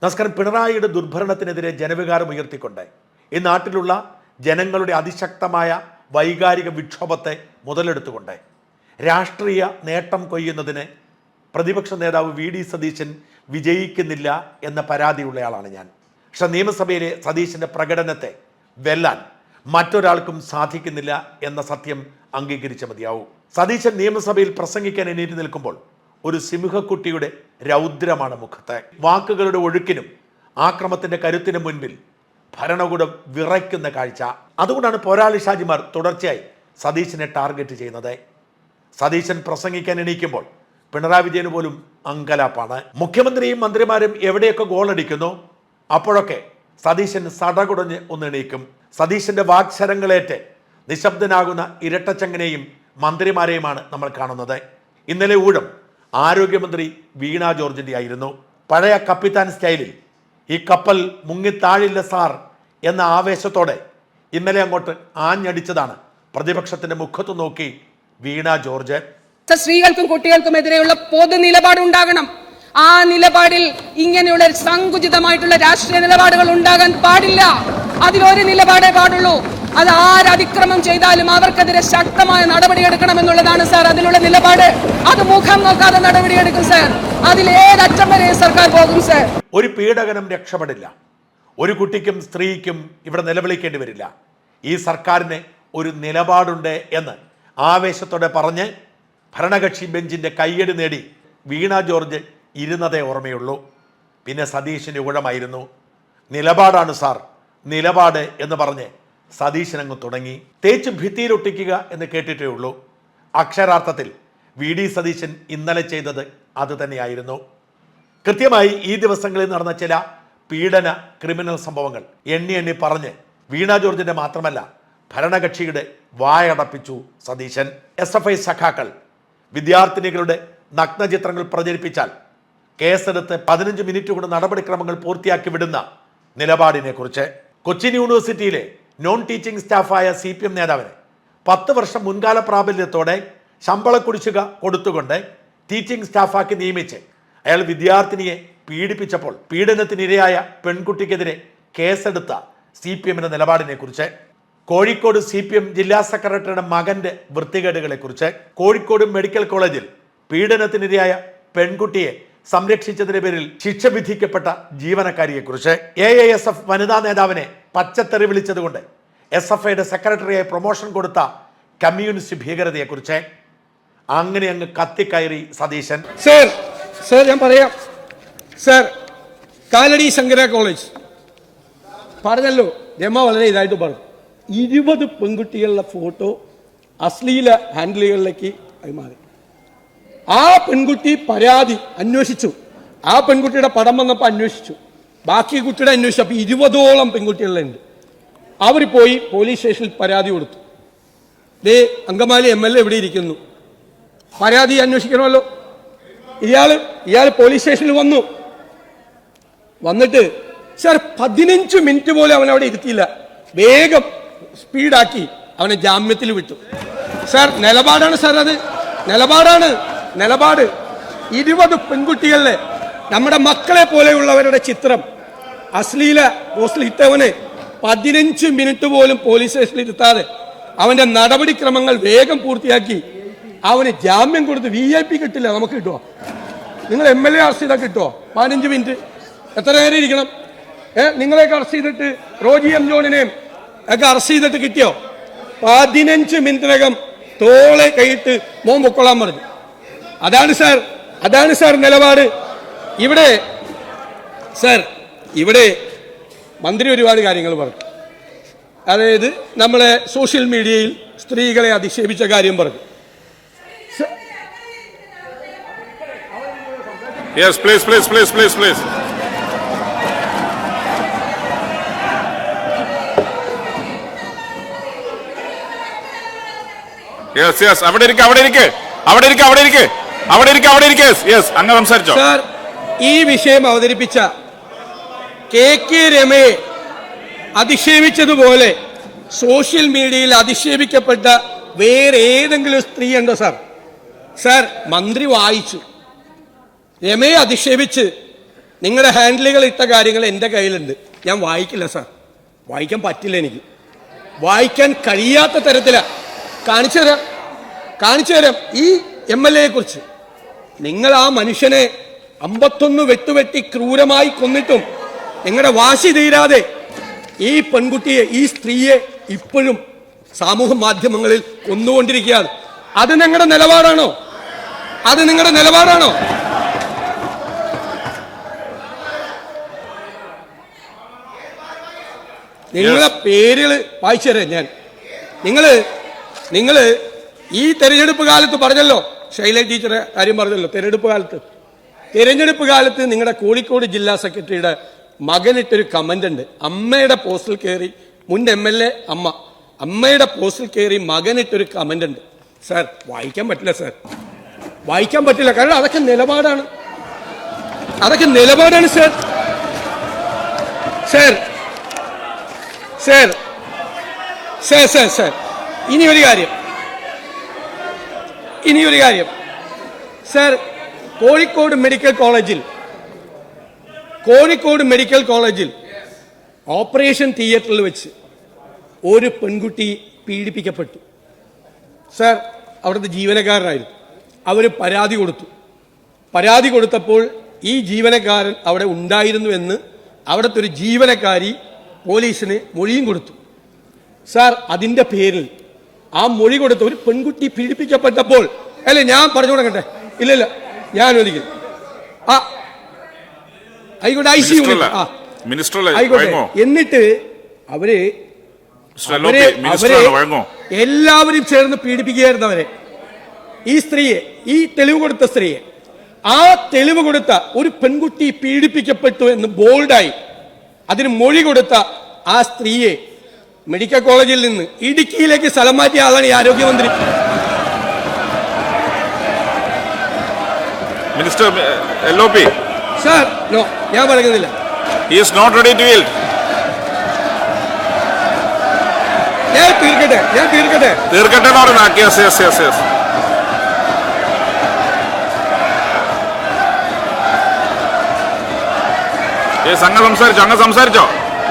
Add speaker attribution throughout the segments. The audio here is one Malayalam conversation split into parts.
Speaker 1: നമസ്കാരം. പിണറായിയുടെ ദുർഭരണത്തിനെതിരെ ജനവികാരം ഉയർത്തിക്കൊണ്ട് ഈ നാട്ടിലുള്ള ജനങ്ങളുടെ അതിശക്തമായ വൈകാരിക വിക്ഷോഭത്തെ മുതലെടുത്തുകൊണ്ട് രാഷ്ട്രീയ നേട്ടം കൊയ്യുന്നതിന് പ്രതിപക്ഷ നേതാവ് വി ഡി സതീശൻ വിജയിക്കുന്നില്ല എന്ന പരാതിയുള്ളയാളാണ് ഞാൻ. പക്ഷെ നിയമസഭയിലെ സതീശൻ്റെ പ്രകടനത്തെ വെല്ലാൻ മറ്റൊരാൾക്കും സാധിക്കുന്നില്ല എന്ന സത്യം അംഗീകരിച്ച മതിയാവും. സതീശൻ നിയമസഭയിൽ പ്രസംഗിക്കാൻ എണീറ്റ് നിൽക്കുമ്പോൾ ഒരു സിംഹക്കുട്ടിയുടെ രൗദ്രമാണ് മുഖത്ത്. വാക്കുകളുടെ ഒഴുക്കിനും ആക്രമത്തിന്റെ കരുത്തിനും മുൻപിൽ ഭരണകൂടം വിറയ്ക്കുന്ന കാഴ്ച. അതുകൊണ്ടാണ് പോരാളി ഷാജിമാർ തുടർച്ചയായി സതീശനെ ടാർഗറ്റ് ചെയ്യുന്നത്. സതീശൻ പ്രസംഗിക്കാൻ എണീക്കുമ്പോൾ പിണറായി വിജയന് പോലും അങ്കലാപ്പാണ്. മുഖ്യമന്ത്രിയും മന്ത്രിമാരും എവിടെയൊക്കെ ഗോളടിക്കുന്നു അപ്പോഴൊക്കെ സതീശൻ സടകുടഞ്ഞ് ഒന്ന് എണീക്കും. സതീശന്റെ വാക്ശരങ്ങളേറ്റ് നിശബ്ദനാകുന്ന ഇരട്ടച്ചങ്ങനെയും മന്ത്രിമാരെയുമാണ് നമ്മൾ കാണുന്നത്. ഇന്നലെ ഊഴം ആരോഗ്യമന്ത്രി വീണ ജോർജിൻ്റെ ആയിരുന്നു. പഴയ കപ്പിത്താൻ സ്റ്റൈലിൽ ഈ കപ്പൽ മുങ്ങിത്താഴില്ല സാർ എന്ന ആവേശത്തോടെ ഇന്നലെ അങ്ങോട്ട് ആഞ്ഞടിച്ചതാണ് പ്രതിപക്ഷത്തിന്റെ മുഖത്ത് നോക്കി വീണ ജോർജ്.
Speaker 2: സ്ത്രീകൾക്കും കുട്ടികൾക്കും എതിരെയുള്ള പൊതു നിലപാടുണ്ടാകണം. ആ നിലപാടിൽ ഇങ്ങനെയുള്ള സങ്കുചിതമായിട്ടുള്ള രാഷ്ട്രീയ നിലപാടുകൾ ഉണ്ടാകാൻ പാടില്ല. അതിലൊരു നിലപാടേ പാടുള്ളൂ. അത് ആരതിക്രമം ചെയ്താലും അവർക്കെതിരെ ശക്തമായ നടപടിയെടുക്കണമെന്നുള്ളതാണ് സാർ അതിലുള്ള നിലപാട്. അത് മുഖം നോക്കാതെ നടപടിയെടുക്കും സാർ. അതിലേതറ്റം വരെ സർക്കാർ പോകും സാർ.
Speaker 1: ഒരു പീഡകനും രക്ഷപ്പെടില്ല. ഒരു കുട്ടിക്കും സ്ത്രീക്കും ഇവിടെ നിലവിളിക്കേണ്ടി വരില്ല. ഈ സർക്കാരിന് ഒരു നിലപാടുണ്ട് എന്ന് ആവേശത്തോടെ പറഞ്ഞ് ഭരണകക്ഷി ബെഞ്ചിന്റെ കയ്യടി നേടി വീണ ജോർജ് ഇരുന്നതേ ഓർമ്മയുള്ളൂ. പിന്നെ സതീശന്റെ ഊഴമായിരുന്നു. നിലപാടാണ് സാർ, നിലപാട് എന്ന് പറഞ്ഞ് സതീശനങ്ങ് തുടങ്ങി. തേച്ച് ഭിത്തിയിലൊട്ടിക്കുക എന്ന് കേട്ടിട്ടേ ഉള്ളൂ. അക്ഷരാർത്ഥത്തിൽ വി ഡി സതീശൻ ഇന്നലെ ചെയ്തത് അത് തന്നെയായിരുന്നു. കൃത്യമായി ഈ ദിവസങ്ങളിൽ നടന്ന ചില പീഡന ക്രിമിനൽ സംഭവങ്ങൾ എണ്ണി എണ്ണി പറഞ്ഞ് വീണ ജോർജിന്റെ മാത്രമല്ല ഭരണകക്ഷിയുടെ വായടപ്പിച്ചു സതീശൻ. SFI സഖാക്കൾ വിദ്യാർത്ഥിനികളുടെ നഗ്നചിത്രങ്ങൾ പ്രചരിപ്പിച്ചാൽ കേസെടുത്ത് 15 മിനിറ്റ് കൊണ്ട് നടപടിക്രമങ്ങൾ പൂർത്തിയാക്കി വിടുന്ന നിലപാടിനെ കുറിച്ച്, കൊച്ചിൻ യൂണിവേഴ്സിറ്റിയിലെ നോൺ ടീച്ചിങ് സ്റ്റാഫായ CPM നേതാവിനെ 10 വർഷം മുൻകാല പ്രാബല്യത്തോടെ ശമ്പള കുടിശ്ശിക കൊടുത്തുകൊണ്ട് ടീച്ചിങ് സ്റ്റാഫാക്കി നിയമിച്ച് അയാൾ വിദ്യാർത്ഥിനിയെ പീഡിപ്പിച്ചപ്പോൾ പീഡനത്തിനിരയായ പെൺകുട്ടിക്കെതിരെ കേസെടുത്ത CPMന്റെ നിലപാടിനെ കുറിച്ച്, കോഴിക്കോട് CPM ജില്ലാ സെക്രട്ടറിയുടെ മകന്റെ വൃത്തികേടുകളെ കുറിച്ച്, കോഴിക്കോട് മെഡിക്കൽ കോളേജിൽ പീഡനത്തിനിരയായ പെൺകുട്ടിയെ സംരക്ഷിച്ചതിന്റെ പേരിൽ ശിക്ഷ വിധിക്കപ്പെട്ട ജീവനക്കാരിയെക്കുറിച്ച്, AISF വനിതാ നേതാവിനെ പച്ചത്തെറി വിളിച്ചതുകൊണ്ട് SFIയുടെ സെക്രട്ടറിയായി പ്രൊമോഷൻ കൊടുത്ത കമ്മ്യൂണിസ്റ്റ് ഭീകരതയെക്കുറിച്ച്, അങ്ങനെ അങ്ങ് കത്തിക്കയറി സതീശൻ.
Speaker 3: സർ ഞാൻ പറയാം സർ. കാലടി ശങ്കര കോളേജ് പറഞ്ഞല്ലോ, രമ വളരെ ഇതായിട്ട് പറഞ്ഞു. 20 പെൺകുട്ടികളുടെ ഫോട്ടോ അശ്ലീല ഹാൻഡിലുകളിലേക്ക് കൈമാറി. ആ പെൺകുട്ടി പരാതി അന്വേഷിച്ചു. ആ പെൺകുട്ടിയുടെ പടം വന്നപ്പോൾ അന്വേഷിച്ചു. ബാക്കി കുട്ടിയുടെ അന്വേഷിച്ചു. അപ്പോൾ 20ഓളം പെൺകുട്ടികളുണ്ട്. അവർ പോയി പോലീസ് സ്റ്റേഷനിൽ പരാതി കൊടുത്തു. ദേ അങ്കമാലി MLA എവിടെ ഇരിക്കുന്നു, പരാതി അന്വേഷിക്കണമല്ലോ. ഇയാൾ പോലീസ് സ്റ്റേഷനിൽ വന്നിട്ട് സാർ 15 മിനിറ്റ് പോലും അവൻ അവിടെ ഇരുത്തിയില്ല. വേഗം സ്പീഡാക്കി അവനെ ജാമ്യത്തിൽ വിട്ടു. സാർ നിലപാടാണ് സാർ, അത് നിലപാട്. 20 പെൺകുട്ടികളിലെ നമ്മുടെ മക്കളെ പോലെയുള്ളവരുടെ ചിത്രം അശ്ലീല പോസ്റ്റിൽ ഇട്ടവന് 15 മിനിറ്റ് പോലും പോലീസ് സ്റ്റേഷനിൽ ഇരുത്താതെ അവന്റെ നടപടിക്രമങ്ങൾ വേഗം പൂർത്തിയാക്കി അവന് ജാമ്യം കൊടുത്ത് VIP കിട്ടില്ല. നമുക്ക് കിട്ടുമോ? നിങ്ങൾ MLA അറസ്റ്റ് ചെയ്താൽ കിട്ടുമോ? 15 മിനിറ്റ് എത്ര നേരം ഇരിക്കണം? നിങ്ങളെയൊക്കെ അറസ്റ്റ് ചെയ്തിട്ട് റോജി M ജോണിനെയും ഒക്കെ അറസ്റ്റ് ചെയ്തിട്ട് കിട്ടിയോ? 15 മിനിറ്റിനകം തോളെ കൈയിട്ട് മോൻ പൊക്കൊള്ളാൻ പറഞ്ഞു. അതാണ് സാർ നിലപാട്. ഇവിടെ മന്ത്രി ഒരുപാട് കാര്യങ്ങൾ പറഞ്ഞു. അതായത് നമ്മളെ സോഷ്യൽ മീഡിയയിൽ സ്ത്രീകളെ അധിക്ഷേപിച്ച കാര്യം പറഞ്ഞു.
Speaker 4: Yes, please. Yes. അവിടെ ഇരിക്കെ. Yes, അങ്ങ് സംസാരിച്ചോ.
Speaker 3: സാർ, ഈ വിഷയം അവതരിപ്പിച്ച KK രമയെ അധിക്ഷേപിച്ചതുപോലെ സോഷ്യൽ മീഡിയയിൽ അധിക്ഷേപിക്കപ്പെട്ട വേറെ ഏതെങ്കിലും സ്ത്രീ ഉണ്ടോ സാർ? സാർ, മന്ത്രി വായിച്ചു. രമയെ അധിക്ഷേപിച്ച് നിങ്ങളുടെ ഹാൻഡിലുകൾ ഇട്ട കാര്യങ്ങൾ എൻ്റെ കയ്യിലുണ്ട്. ഞാൻ വായിക്കില്ല സാർ, വായിക്കാൻ പറ്റില്ല, എനിക്ക് വായിക്കാൻ കഴിയാത്ത തരത്തിലാണ്. കാണിച്ചു തരാം ഈ MLA കുറിച്ച്. നിങ്ങൾ ആ മനുഷ്യനെ 51 വെട്ടുവെട്ടി ക്രൂരമായി കൊന്നിട്ടും നിങ്ങളുടെ വാശി തീരാതെ ഈ പെൺകുട്ടിയെ, ഈ സ്ത്രീയെ ഇപ്പോഴും സാമൂഹ്യ മാധ്യമങ്ങളിൽ കൊന്നുകൊണ്ടിരിക്കുകയാണ്. അത് നിങ്ങളുടെ നിലപാടാണോ? അത് നിങ്ങളുടെ നിലപാടാണോ? നിങ്ങളെ പേരുകൾ വായിച്ചു തരാം ഞാൻ. നിങ്ങൾ ഈ തെരഞ്ഞെടുപ്പ് കാലത്ത് പറഞ്ഞല്ലോ, ശൈല ടീച്ചറെ കാര്യം പറഞ്ഞല്ലോ, തെരഞ്ഞെടുപ്പ് കാലത്ത് നിങ്ങളുടെ കോഴിക്കോട് ജില്ലാ സെക്രട്ടറിയുടെ മകനിട്ടൊരു കമന്റ് ഉണ്ട്. അമ്മയുടെ പോസ്റ്റിൽ കയറി, മുൻ MLA അമ്മയുടെ പോസ്റ്റിൽ കയറി മകനിട്ടൊരു കമന്റ് ഉണ്ട്. സാർ വായിക്കാൻ പറ്റില്ല, സാർ വായിക്കാൻ പറ്റില്ല. കാരണം അതൊക്കെ നിലപാടാണ്, സാർ. ഇനിയൊരു കാര്യം സാർ, കോഴിക്കോട് മെഡിക്കൽ കോളേജിൽ ഓപ്പറേഷൻ തിയേറ്ററിൽ വെച്ച് ഒരു പെൺകുട്ടി പീഡിപ്പിക്കപ്പെട്ടു. സാർ, അവിടുത്തെ ജീവനക്കാരനായിരുന്നു. അവർ പരാതി കൊടുത്തപ്പോൾ ഈ ജീവനക്കാരൻ അവിടെ ഉണ്ടായിരുന്നു എന്ന് അവിടുത്തെ ഒരു ജീവനക്കാരി പോലീസിന് മൊഴിയും കൊടുത്തു. സാർ, അതിന്റെ പേരിൽ ആ മൊഴി കൊടുത്ത ഒരു പെൺകുട്ടി പീഡിപ്പിക്കപ്പെട്ടപ്പോൾ, അല്ലേ, ഞാൻ പറഞ്ഞു കൊടുക്കട്ടെ? ഇല്ല, ഞാൻ ഒരിക്കൽ ആയിക്കോട്ടെ, ICU ആയിക്കോട്ടെ. എന്നിട്ട് അവരെ എല്ലാവരും ചേർന്ന് പീഡിപ്പിക്കുകയായിരുന്നു അവരെ, ഈ സ്ത്രീയെ, ഈ തെളിവ് കൊടുത്ത സ്ത്രീയെ. ആ തെളിവ് കൊടുത്ത ഒരു പെൺകുട്ടി പീഡിപ്പിക്കപ്പെട്ടു എന്ന് ബോൾഡായി അതിന് മൊഴി കൊടുത്ത ആ സ്ത്രീയെ മെഡിക്കൽ കോളേജിൽ നിന്ന് ഇടുക്കിയിലേക്ക് സ്ഥലം മാറ്റിയ ആളാണ് ഈ ആരോഗ്യമന്ത്രി.
Speaker 4: Minister LOP.
Speaker 3: സാർ, നോ, ഞാൻ പറയുന്നില്ല.
Speaker 4: He is not ready to yield.
Speaker 3: ഞാൻ തീർക്കട്ടെ
Speaker 4: എന്ന് പറഞ്ഞാൽ yes. Yes,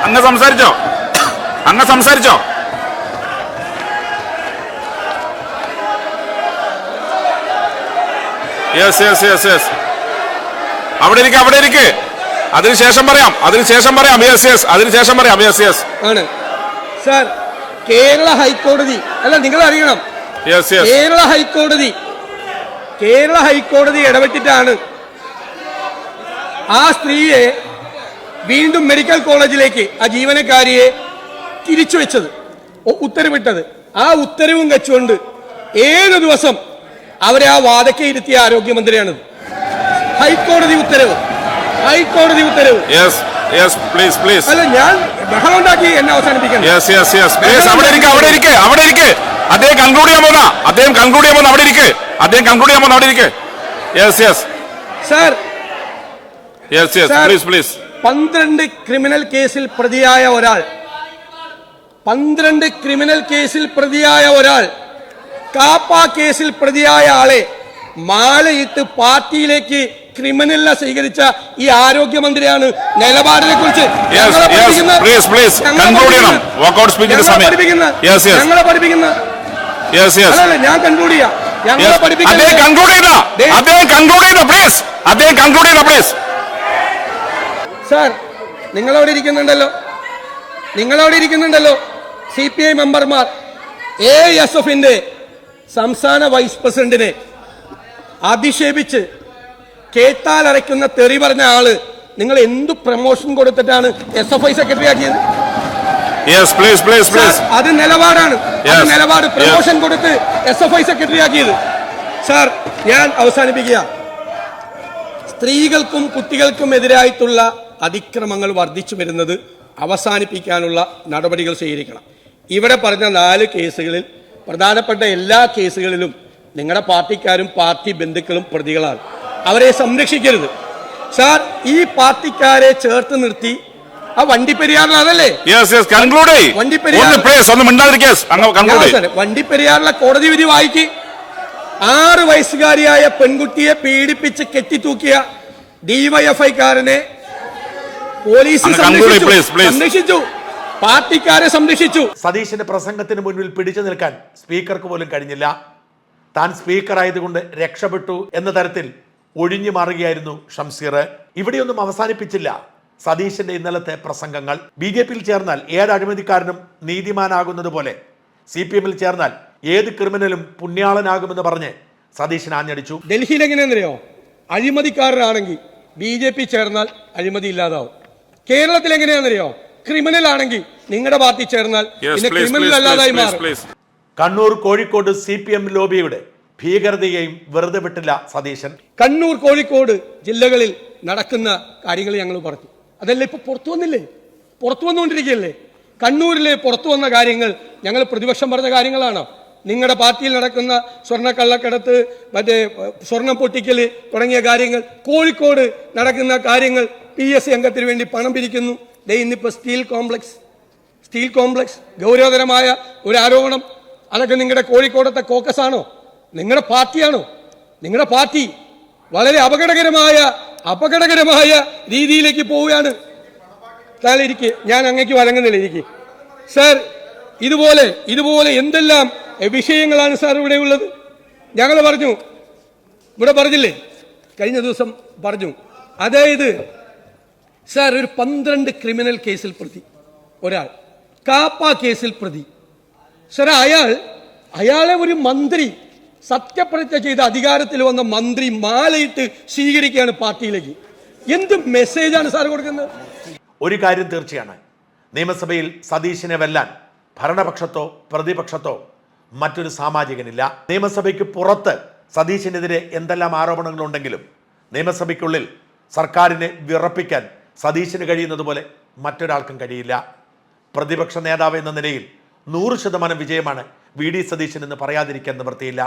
Speaker 4: അങ്ങ് സംസാരിച്ചോ. യെസ്. അവിടെ ഇരിക്കെ അതിനുശേഷം പറയാം. യെസ്
Speaker 3: ആണ് സാർ. കേരള ഹൈക്കോടതി, അല്ല, നിങ്ങൾ അറിയണം, കേരള ഹൈക്കോടതി ഇടപെട്ടിട്ടാണ് ആ സ്ത്രീയെ വീണ്ടും മെഡിക്കൽ കോളേജിലേക്ക്, ആ ജീവനക്കാരിയെ തിരിച്ചുവെച്ചത്, ഉത്തരവിട്ടത്. ആ ഉത്തരവും വെച്ചുകൊണ്ട് 7 ദിവസം അവരെ ആ വാദക്കെ ഇരുത്തിയ ആരോഗ്യമന്ത്രിയാണ്. ഹൈക്കോടതി ഉത്തരവ്. അല്ല, ഞാൻ ബഹളം ഉണ്ടാക്കി എന്നെ അവസാനിപ്പിക്കണം.
Speaker 4: അവിടെ ഇരിക്കെ അദ്ദേഹം കൺക്ലൂഡ് ചെയ്യാൻ പോകുന്ന അവിടെ ഇരിക്കെ.
Speaker 3: സാർ,
Speaker 4: 12
Speaker 3: ക്രിമിനൽ കേസിൽ പ്രതിയായ ഒരാൾ കാപ്പ കേസിൽ പ്രതിയായ ആളെ മാലയിട്ട് പാർട്ടിയിലേക്ക് ക്രിമിനലിനെ സ്വീകരിച്ച ഈ ആരോഗ്യമന്ത്രിയാണ് നിലപാടിനെ കുറിച്ച് ഞങ്ങളെ പഠിപ്പിക്കുന്ന. ഞാൻ കൺക്ലൂഡ് ചെയ്യാം. സാർ, നിങ്ങളവിടെ ഇരിക്കുന്നുണ്ടല്ലോ CPI മെമ്പർമാർ, ASFന്റെ സംസ്ഥാന വൈസ് പ്രസിഡന്റിനെ അധിക്ഷേപിച്ച് കേട്ടാൽ അരയ്ക്കുന്ന തെറി പറഞ്ഞ ആള് നിങ്ങൾ എന്തു പ്രമോഷൻ കൊടുത്തിട്ടാണ് SFI സെക്രട്ടറി ആക്കിയത്? അത് നിലപാടാണ്. പ്രമോഷൻ കൊടുത്ത് SFI സെക്രട്ടറി ആക്കിയത്. സാർ, ഞാൻ അവസാനിപ്പിക്കുക. സ്ത്രീകൾക്കും കുട്ടികൾക്കും എതിരായിട്ടുള്ള അതിക്രമങ്ങൾ വർദ്ധിച്ചു വരുന്നത് അവസാനിപ്പിക്കാനുള്ള നടപടികൾ സ്വീകരിക്കണം. ഇവിടെ പറഞ്ഞ 4 കേസുകളിൽ, പ്രധാനപ്പെട്ട എല്ലാ കേസുകളിലും നിങ്ങളുടെ പാർട്ടിക്കാരും പാർട്ടി ബന്ധുക്കളും പ്രതികളാണ്. അവരെ സംരക്ഷിക്കരുത്. സാർ, ഈ പാർട്ടിക്കാരെ ചേർത്ത് നിർത്തി ആ വണ്ടിപ്പെരിയാറിലാണല്ലേ, വണ്ടിപ്പെരിയാറിലെ കോടതി വിധി വായിക്ക്. 6 വയസ്സുകാരിയായ പെൺകുട്ടിയെ പീഡിപ്പിച്ച് കെട്ടിത്തൂക്കിയ DYFIക്കാരനെ പോലീസ്
Speaker 4: അങ്ങ് conclude,
Speaker 3: സംരക്ഷിച്ചു.
Speaker 4: please, please.
Speaker 3: സംരക്ഷിച്ചു, പാർട്ടിക്കാരെ സംരക്ഷിച്ചു.
Speaker 1: സതീശന്റെ പ്രസംഗത്തിന് മുന്നിൽ പിടിച്ചു നിൽക്കാൻ സ്പീക്കർക്ക് പോലും കഴിഞ്ഞില്ല. താൻ സ്പീക്കർ ആയതുകൊണ്ട് രക്ഷപ്പെട്ടു എന്ന തരത്തിൽ ഒഴിഞ്ഞു മാറുകയായിരുന്നു ഷംസീർ. ഇവിടെയൊന്നും അവസാനിപ്പിച്ചില്ല സതീശന്റെ ഇന്നലത്തെ പ്രസംഗങ്ങൾ. BJP-യിൽ ചേർന്നാൽ ഏത് അഴിമതിക്കാരനും നീതിമാനാകുന്നത് പോലെ CPM-ൽ ചേർന്നാൽ ഏത് ക്രിമിനലും പുണ്യാളനാകുമെന്ന് പറഞ്ഞ് സതീശൻ ആഞ്ഞടിച്ചു.
Speaker 3: ഡൽഹിയിൽ എങ്ങനെയാണെന്നറിയോ? അഴിമതിക്കാരനാണെങ്കിൽ BJP ചേർന്നാൽ അഴിമതി ഇല്ലാതാവും. കേരളത്തിൽ എങ്ങനെയാണെന്നറിയോ? ക്രിമിനൽ ആണെങ്കിൽ നിങ്ങളുടെ പാർട്ടി ചേർന്നാൽ പിന്നെ ക്രിമിനൽ അല്ലാതായി മാറും.
Speaker 1: കണ്ണൂർ കോഴിക്കോട് CPM ലോബിയുടെ ഭീകരതയെയും വെറുതെ വിട്ടില്ല സതീശൻ.
Speaker 3: കണ്ണൂർ കോഴിക്കോട് ജില്ലകളിൽ നടക്കുന്ന കാര്യങ്ങൾ ഞങ്ങൾ പറഞ്ഞു. അതല്ല ഇപ്പൊ പുറത്തു വന്നില്ലേ? പുറത്തു വന്നുകൊണ്ടിരിക്കുകയല്ലേ? കണ്ണൂരിലെ പുറത്തു വന്ന കാര്യങ്ങൾ ഞങ്ങൾ പ്രതിപക്ഷം പറഞ്ഞ കാര്യങ്ങളാണോ? നിങ്ങളുടെ പാർട്ടിയിൽ നടക്കുന്ന സ്വർണ്ണ കള്ളക്കടത്ത്, മറ്റേ സ്വർണം പൊട്ടിക്കൽ തുടങ്ങിയ കാര്യങ്ങൾ, കോഴിക്കോട് നടക്കുന്ന കാര്യങ്ങൾ, PSC അംഗത്തിന് വേണ്ടി പണം പിരിക്കുന്നു. ഇന്നിപ്പോൾ സ്റ്റീൽ കോംപ്ലക്സ് ഗൗരവതരമായ ഒരു ആരോപണം. അതൊക്കെ നിങ്ങളുടെ കോഴിക്കോടത്തെ കോക്കസ് ആണോ? നിങ്ങളുടെ പാർട്ടിയാണോ? നിങ്ങളുടെ പാർട്ടി വളരെ അപകടകരമായ രീതിയിലേക്ക് പോവുകയാണ്. ഇരിക്കെ ഞാൻ അങ്ങേക്ക് വഴങ്ങുന്നില്ല. ഇരിക്കെ സാർ, ഇതുപോലെ എന്തെല്ലാം വിഷയങ്ങളാണ് സാർ ഇവിടെ ഉള്ളത്. ഞങ്ങൾ പറഞ്ഞു, ഇവിടെ പറഞ്ഞില്ലേ, കഴിഞ്ഞ ദിവസം പറഞ്ഞു. അതായത് സാർ, ഒരു 12 ക്രിമിനൽ കേസിൽ പ്രതി ഒരാൾ, കാപ്പ കേസിൽ പ്രതി. സാർ, അയാളെ ഒരു മന്ത്രി, സത്യപ്രതിജ്ഞ ചെയ്ത് അധികാരത്തിൽ വന്ന മന്ത്രി മാലയിട്ട് സ്വീകരിക്കുകയാണ് പാർട്ടിയിലേക്ക്. എന്ത് മെസ്സേജാണ് സാർ കൊടുക്കുന്നത്?
Speaker 1: ഒരു കാര്യം തീർച്ചയാണ്, നിയമസഭയിൽ സതീശനെ വെല്ലാൻ ഭരണപക്ഷത്തോ പ്രതിപക്ഷത്തോ മറ്റൊരു സാമാജികനില്ല. നിയമസഭയ്ക്ക് പുറത്ത് സതീശനെതിരെ എന്തെല്ലാം ആരോപണങ്ങളുണ്ടെങ്കിലും നിയമസഭയ്ക്കുള്ളിൽ സർക്കാരിനെ വിറപ്പിക്കാൻ സതീശന് കഴിയുന്നത് പോലെ മറ്റൊരാൾക്കും കഴിയില്ല. പ്രതിപക്ഷ നേതാവ് എന്ന നിലയിൽ 100% വിജയമാണ് VD സതീശൻ എന്ന് പറയാതിരിക്കാൻ നിവൃത്തിയില്ല.